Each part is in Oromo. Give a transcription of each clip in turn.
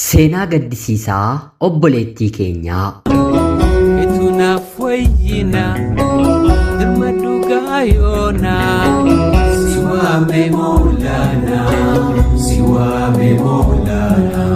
Seenaa gaddisiisaa obboleettii keenyaa. Itunaaf wayyina dirma dhugaa yoonaa si waame Moolaana si waame Moolaana.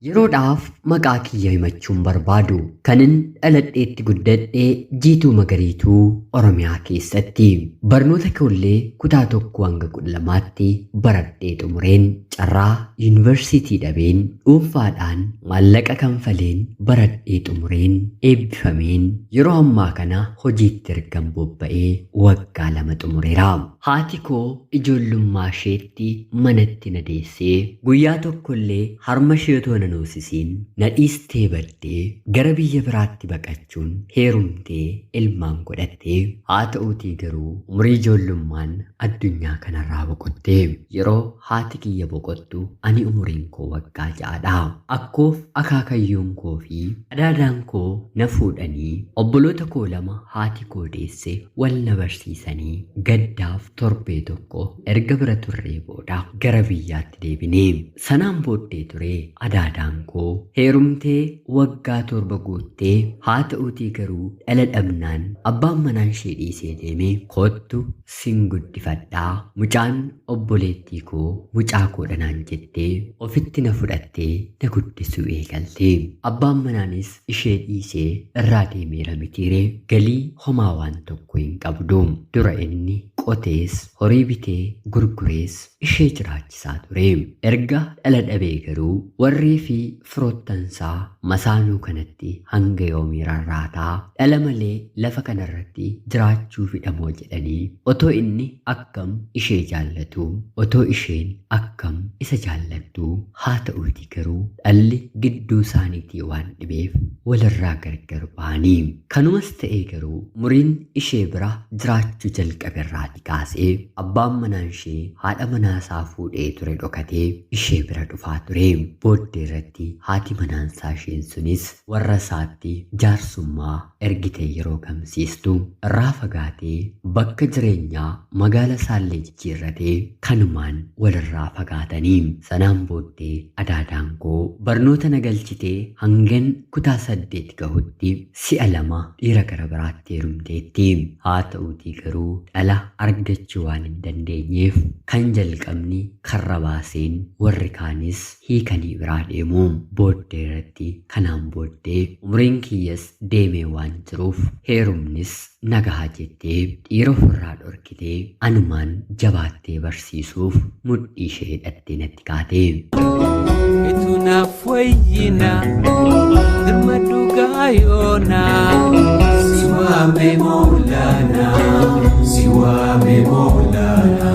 Yeroodhaaf maqaa kiyya himachuun barbaadu kanin dhaladheetti guddadhee Jiituu Magariituu Oromiyaa keessatti barnoota koollee kutaa 1 hanga 12tti baradhee xumureen carraa yuunivarsiitii dhabeen dhuunfaadhaan maallaqa kanfaleen baradhee xumureen eebbifameen yeroo ammaa kana hojiitti ergan bobba'ee waggaa 2 xumureera. Haati koo ijoollummaa isheetti manatti na deessee guyyaa tokkollee harma ishee otoo nuusisiin nadhiistee baddee gara biyya biraatti baqachuun heerumtee ilmaan godhattee haa ta'uutii garuu umurii ijoollummaan addunyaa kanarraa boqottee yeroo haati kiyya boqottu ani umuriin koo waggaa 6dha. Akkoof akaakayyuun koo fi adaadaan koo na fuudhanii obboloota koo 2 haati koo deesse wal na barsiisanii gaddaaf torbee tokko erga bira turree booda gara biyyaatti deebinee sanaan booddee ture adaadaan koo heerumtee waggaa 7 guuttee haa ta'uutii garuu dhala dhabnaan abbaan manaan ishee dhiisee deeme kottu sin guddifadhaa mucaan obboleettii koo mucaa koodhanaan jettee ofitti na fudhattee na guddisuu eegalte. Abbaan manaanis ishee dhiisee irraa deemeera mitiiree galii homaa waan tokko hin qabdu. Dura inni qotees horii bitee gurgurees ishee jiraachisaa ture. Erga dhala dhabee garuu warrii fi firoottansaa masaanuu kanatti hanga yoomii rarraataa dhala malee lafa kanarratti jiraachuu fidhamoo jedhanii otoo inni akkam ishee jaallatu otoo isheen akkam isa jaallattu haa ta'uutii garuu dhalli gidduu isaaniitii waan dhibeef walirraa gargar ba'anii. Kanumas ta'ee garuu muriin ishee bira jiraachuu jalqaberraati kaasee abbaan manaan ishee haadha manaasaa fuudhee ture dhokatee ishee bira dhufaa ture. Booddee irratti haati manaansaa isheen sunis warra isaatti jaarsummaa ergitee yeroo gamsiistu irraa fagaatee bakka jireenyaa magaala isaallee jijjiirratee kanumaan walirraa fagaatanii. Sanaan booddee adaadaan koo barnoota na galchitee hangan kutaa 8 gahutti si'a 2 dhiira gara biraatti heerumteetti. Haa ta'uutii garuu dhala argachuu waan hin dandeenyeef kan jalqabni karra baaseen warri kaanis hiikanii biraa deemu. Booddee irratti kanaan booddee umriin kiyyas deemee waan jiruuf heerumnis nagahaa jettee dhiira ofirraa dhorkitee anumaan jabaattee barsiisuuf mudhii ishee hidhattee natti kaate. Itunaaf wayyina dirma dhugaa yoonaa si waame Moolaana si waame Moolaana.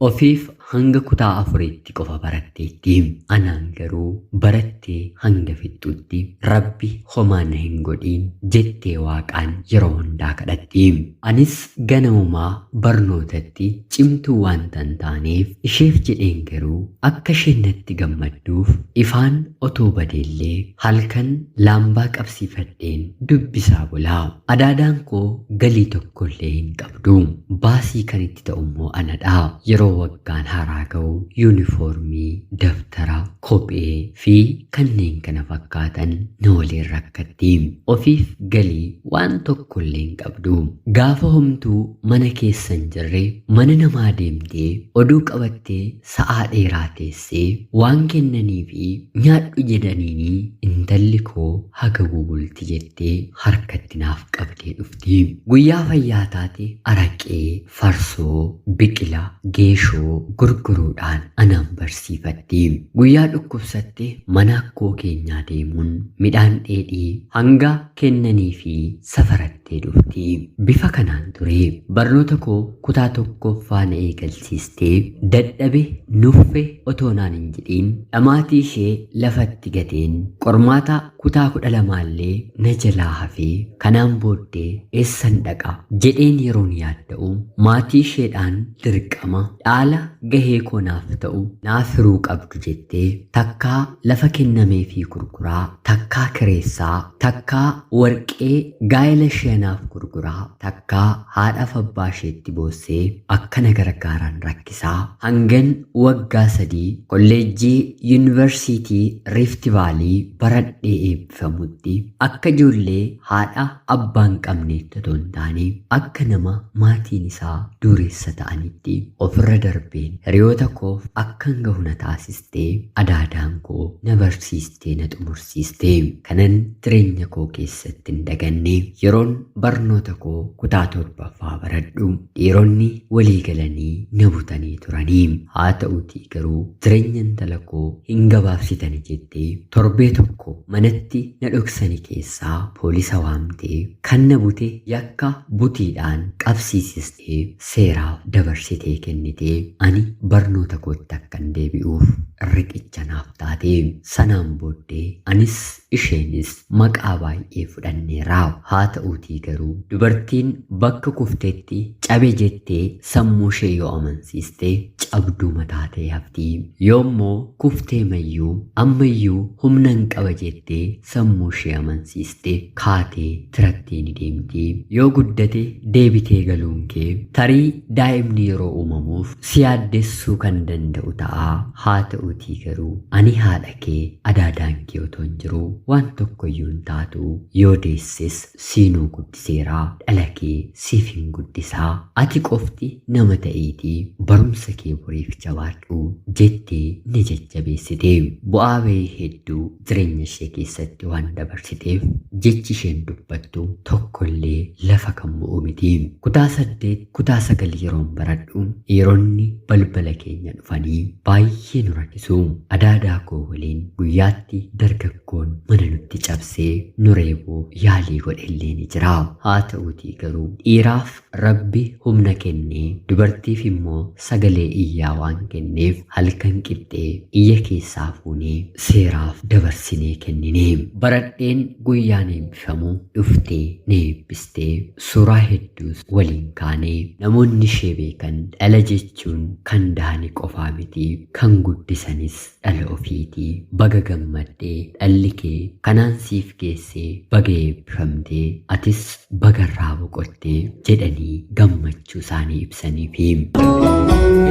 Ofiif hanga kutaa 4tti qofa baratteetti anaan garuu barattee hanga fixxutti rabbi homaa na hin godhiin jettee waaqaan yeroo hundaa kadhatti. Anis ganamumaa barnootatti cimtuu waan tan taaneef isheef jedheen garuu akka isheen natti gammadduuf ifaan otoo badeellee halkan laambaa qabsiifadheen dubbisaa bulaa. Adaadaan koo galii tokkollee hin qabdu. Baasii kan itti ta'ummoo anadha. Yeroo waggaan haaraa ga'u yuunifoormii, daftara, kophee fi kanneen kana fakkaatan na waliin rakkatti. Ofiif galii waan tokkollee hin qabdu. Gaafa homtuu mana keessa hin jirre mana namaa deemtee oduu qabattee sa'aa dheeraa teessee waan kennanii fi nyaadhu jedhaniini intalli koo haga bulti jettee harkatti naaf qabdee dhufti. Guyyaa fayyaa taate araqee, farsoo, biqila, geeshoo gurguruudhaan anaan barsiifatti. Guyyaa dhukkubsatte mana akkoo keenyaa deemuun midhaan dheedhii hanga kennanii fi safaratti jettee dhufti. Bifa kanaan ture barnoota koo kutaa tokkoffaa na eegalsiistee dadhabe nuffe otoo naan hin jedhiin dhamaatii ishee lafatti gateen qormaata kutaa 12 na jalaa hafee kanaan booddee eessan dhaqa jedheen yeroon yaadda'u maatii isheedhaan dirqama dhaala gahee koo naaf ta'u naaf hiruu qabdu jettee takkaa lafa kennamee fi gurguraa takkaa kireessaa takkaa warqee gaa'ela ishee naaf gurguraa takkaa haadhaaf abbaa isheetti boossee akkana gargaaraan rakkisaa hangan waggaa 3 kolleejjii yuunivarsiitii Rift Vaalii baradhee eebbifamutti akka ijoollee haadha abbaan qabneetti otoo hin taane akka nama maatiin isaa dureessa ta'anitti ofirra darbeen hiriyoota koof akkan gahu na taasistee adaadaan koo na barsiistee na xumursiistee kanan jireenya koo keessatti hin daganne yeroon barnoota koo kutaa 7ffaa baradhu dhiironni walii galanii na butanii turanii haa ta'uutii garuu jireenya intala koo hin gabaabsitani jettee torbee tokko manatti na dhoksani keessaa poolisa waamtee kan na bute yakka butiidhaan qabsiisistee seeraaf dabarsitee kennitee ani barnoota kootti akkan deebi'uuf riqicha naaf taate sanaan booddee anis isheenis maqaa baay'ee fudhanneerra haa ta'uutii garuu dubartiin bakka kufteetti cabe jettee sammuu ishee yoo amansiiste cabduu mataa ta'e hafti yoommoo kuftee mayyuu ammayyuu humna hin qaba jettee sammuu ishee amansiiste kaatee tirattee ni deemti yoo guddate deebitee galuun kee tarii daa'imni yeroo uumamuuf si yaaddessuu kan danda'u ta'a haa ta'uutii garuu ani haadha kee adaadaan kee otoo hin jiru waan tokkoyyuu hin taatu yoo deesses siinuu guddiseeraa dhala kee siif hin guddisaa ati qofti nama ta'eetii barumsa kee boriif jabaadhu jettee ni jajjabeessite bu'aa bahii hedduu jireenya ishee keessatti waan dabarsiteef jechi isheen dubbattu tokkollee lafa kan bu'u miti kutaa 8 kutaa 9 yeroon baradhu dhiironni balbala keenya dhufanii baay'ee nu rakkisu adaadaa koo waliin guyyaatti dargaggoon mana nutti cabsee nu reebuu yaalii godhellee ni jira haa ta'uutii garuu dhiiraaf rabbi humna kennee dubartiif immoo sagalee iyyaa waan kenneef halkan qixxee iyya keessaa fuunee seeraaf dabarsinee kennine baradheen guyyaan eebbifamu dhuftee na eebbistee suuraa hedduus waliin kaanee namoonni ishee beekan dhala jechuun kan dahani qofaa miti kan guddisanis dhala ofiitii baga gammaddee dhalli kee kanaan siif geessee baga eebbifamtee atis bagarraa boqottee jedhanii gammachuu isaanii ibsaniifi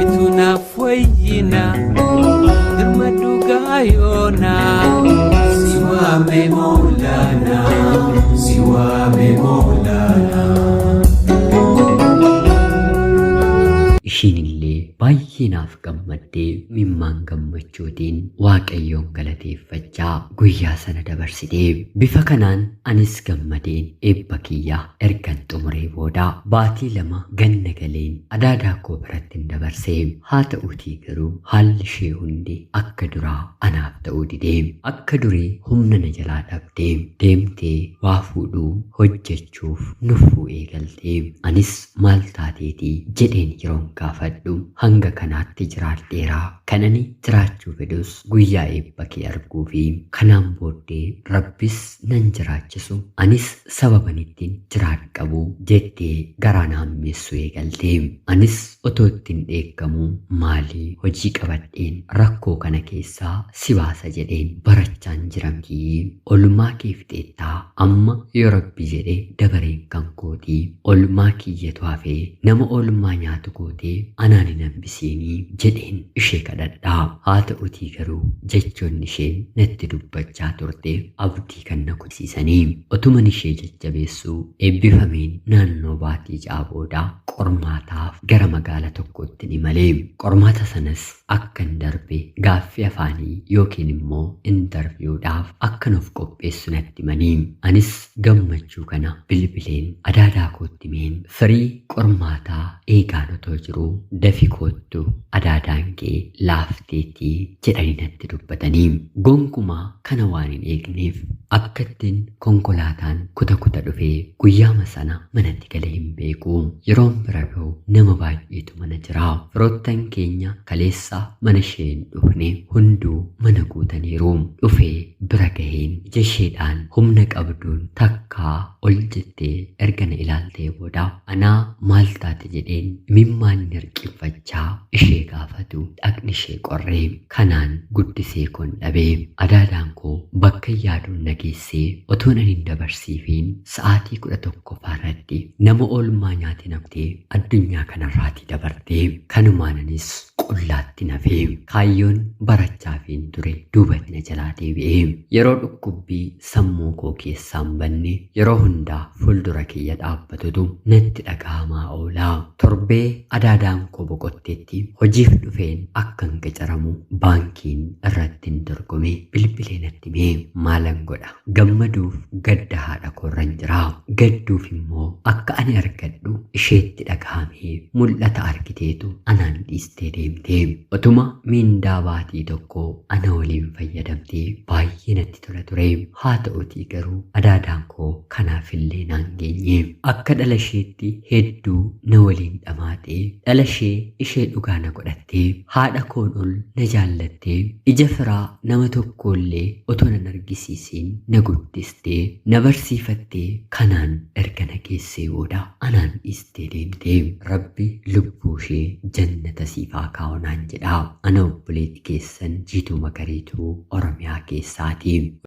itunaaf wayyina dirmadhu gaayoona siwaame moolana siwaame moolana ishiinillee baay'ee naaf gammaddee mimmaan gammachuutiin waaqayyoon galateeffachaa guyyaa sana dabarsitee bifa kanaan anis gammadeen eebba kiyyaa ergan xumuree booda baatii 2 ganna galeen adaadaa koo biratti hin dabarsee haa ta'uutii garuu haalli ishee hundi akka duraa anaaf ta'uu didee akka durii humna na jalaa dhabdee deemtee waa fuudhuu hojjechuuf nuffuu eegaltee anis maal taateetii jedheen yeroon gaafadhu hanga kanaatti jiraadheeraa kanani jiraachuu fedhus guyyaa eebba kee arguu fi kanaan booddee rabbis nan jiraachisu anis sababanittiin jiraadhu qabu jettee garaa na hammeessuu eegaltee anis otoo ittiin dheekkamuu maalii hojii qabadheen rakkoo kana keessaa si baasa jedheen barachaan jiramkii olmaa kee fixeettaa amma yoo rabbi jedhe dabareen kan kootii olmaa kiyyatu hafee nama olmaa nyaatu kootee anaan hin hambisiinii jedheen ishee kadhadhaa haa ta'utii garuu jechoonni isheen natti dubbachaa turte abdii kan na kutisiisanii otuman ishee jajjabeessuu eebbifameen naannoo baatii 6 booda qormaataaf gara magaala tokkotti ni malee qormaata sanas akkan darbe gaaffii afaanii yookiin immoo intarviiwudhaaf akkan of qopheessu natti manii anis gammachuu kana bilbileen adaadaa kootti meen firii qormaataa eegaan otoo jiru dafi koottu adaadaan kee laafteetii jedhanii jedhanii natti dubbatanii gonkumaa kana waan hin eegneef akka ittiin konkolaataan kuta dhufee guyyaama sana manatti galee hin beeku. Yeroon bira ga'u nama baay'eetu mana jira. Firoottan keenya kaleessa mana ishee hin dhufne hunduu mana guutaniiru. Dhufee bira gaheen ija isheedhaan humna qabduun takkaa ol jettee erga na ilaaltee booda anaa maal taate jedheen imimmaan hirqinfachaa ishee gaafatu dhaqni ishee qorree kanaan guddisee kon dhabee adaadaan koo bakka yaaduun nageessee otoo nan hin dabarsiifiin sa'aatii 11 nama oolmaa nyaate namtee addunyaa kanarraatii dabartee kanumaananis qullaatti nafee kaayyoon barachaafiin ture duubatti na jalaa deebi'ee yeroo dhukkubbii sammuu koo keessaan banne yeroo hundaa fuuldura kiyya dhaabbatutu natti dhaga'amaa oolaa. Torbee adaadaan koo boqotteetti hojiif dhufeen akkan qacaramu baankiin irratti hin dorgome bilbilee natti mee maalan godha gammaduuf gadda haadha koorran jira gadduuf immoo akka ani argadhu isheetti dhaga'amee mul'ata argiteetu anaan dhiistee deemtee otuma miindaa baatii tokko ana waliin fayyadamtee baay'ee natti tola ture. Haa ta'utii garuu adaadaan koo kanaafillee naan geenye akka dhala isheetti hedduu na waliin dhamaatee dhala ishee dhugaa na godhattee haadha koon ol na jaallattee ija firaa nama tokkollee otoo nan argisiisiin na guddistee na barsiifattee kanaan erga na geessee booda anaan dhiistee deemtee rabbi lubbuu ishee jannata siif haa kaa'u naan jedha. Ana obboleetti keessan Jiituu Magariituu Oromiyaa keessaati.